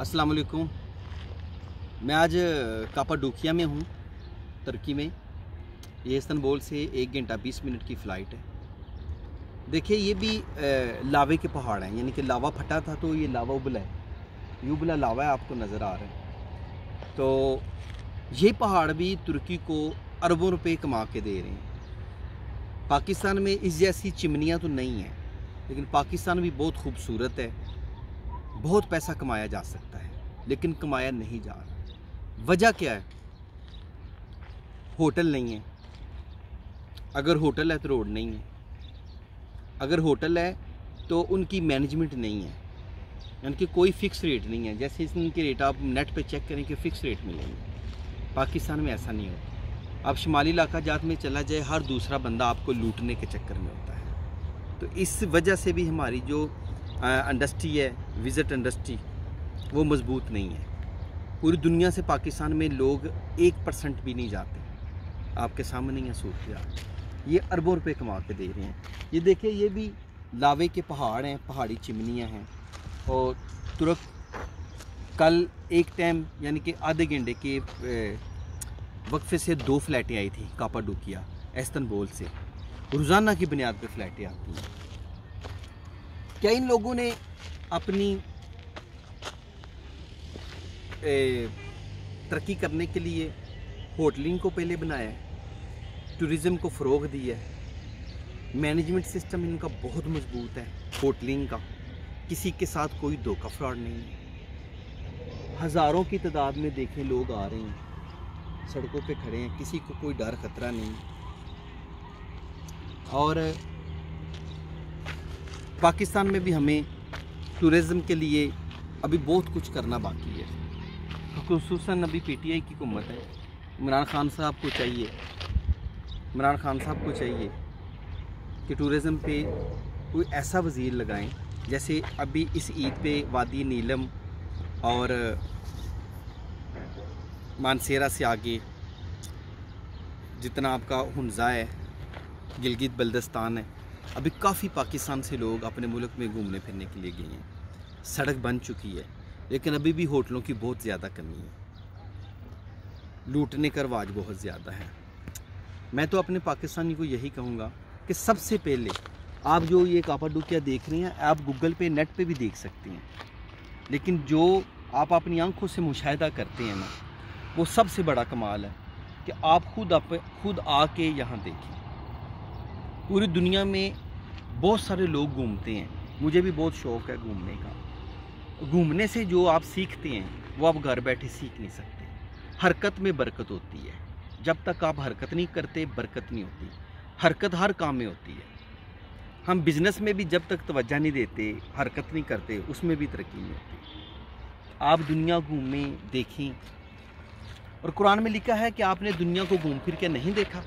अस्सलाम वालेकुम। मैं आज कापाडोकिया में हूँ, तुर्की में। ये इस्तांबुल से 1 घंटा 20 मिनट की फ़्लाइट है। देखिए ये भी लावे के पहाड़ हैं, यानी कि लावा फटा था तो ये लावा उबला है, ये उबला लावा है, आपको नज़र आ रहा है। तो ये पहाड़ भी तुर्की को अरबों रुपए कमा के दे रहे हैं। पाकिस्तान में इस जैसी चिमनियाँ तो नहीं हैं, लेकिन पाकिस्तान भी बहुत खूबसूरत है, बहुत पैसा कमाया जा सकता है, लेकिन कमाया नहीं जा रहा। वजह क्या है? होटल नहीं है। अगर होटल है तो रोड नहीं है। अगर होटल है तो उनकी मैनेजमेंट नहीं है, यानी कि कोई फ़िक्स रेट नहीं है। जैसे इनके रेट आप नेट पे चेक करें कि फ़िक्स रेट मिलेंगे, पाकिस्तान में ऐसा नहीं होता। आप शुमाली इलाका जात में चला जाए, हर दूसरा बंदा आपको लूटने के चक्कर में होता है। तो इस वजह से भी हमारी जो इंडस्ट्री है, विज़िट इंडस्ट्री, वो मजबूत नहीं है। पूरी दुनिया से पाकिस्तान में लोग 1% भी नहीं जाते। आपके सामने ही सूरत, ये अरबों रुपए कमा के दे रहे हैं। ये देखिए, ये भी लावे के पहाड़ हैं, पहाड़ी चिमनियाँ हैं। और तुर्क कल एक टाइम, यानी कि आधे घंटे के वक्फे से 2 फ़्लाइटें आई थी कापाडोकिया इस्तांबुल से। रोज़ाना की बुनियाद पर फ़्लाइटें आती हैं। क्या इन लोगों ने अपनी तरक्की करने के लिए होटलिंग को पहले बनाया है, टूरिज़्म को फ़रोग़ दिया है? मैनेजमेंट सिस्टम इनका बहुत मजबूत है होटलिंग का, किसी के साथ कोई धोखा फ्रॉड नहीं है। हज़ारों की तादाद में देखें लोग आ रहे हैं, सड़कों पे खड़े हैं, किसी को कोई डर खतरा नहीं। और पाकिस्तान में भी हमें टूरिज़्म के लिए अभी बहुत कुछ करना बाकी है। खुसूसन अभी PTI की हुकूमत है। इमरान खान साहब को चाहिए कि टूरिज़्म पे कोई ऐसा वज़ीर लगाएं, जैसे अभी इस ईद पे वादी नीलम और मानसेरा से आगे जितना आपका हुंज़ा है, गिलगित बल्दिस्तान है, अभी काफ़ी पाकिस्तान से लोग अपने मुल्क में घूमने फिरने के लिए गए हैं। सड़क बन चुकी है, लेकिन अभी भी होटलों की बहुत ज़्यादा कमी है, लूटने का रवाज बहुत ज़्यादा है। मैं तो अपने पाकिस्तानी को यही कहूँगा कि सबसे पहले आप जो ये कापाडोकिया देख रहे हैं, आप गूगल पे, नेट पे भी देख सकते हैं, लेकिन जो आप अपनी आंखों से मुशाहिदा करते हैं ना, वो सबसे बड़ा कमाल है कि आप खुद आके यहाँ देखें। पूरी दुनिया में बहुत सारे लोग घूमते हैं, मुझे भी बहुत शौक़ है घूमने का। घूमने से जो आप सीखते हैं वो आप घर बैठे सीख नहीं सकते। हरकत में बरकत होती है, जब तक आप हरकत नहीं करते बरकत नहीं होती। हरकत हर काम में होती है। हम बिज़नेस में भी जब तक तवज्जो नहीं देते, हरकत नहीं करते, उसमें भी तरक्की नहीं होती। आप दुनिया घूमें, देखें। और कुरान में लिखा है कि आपने दुनिया को घूम फिर के नहीं देखा।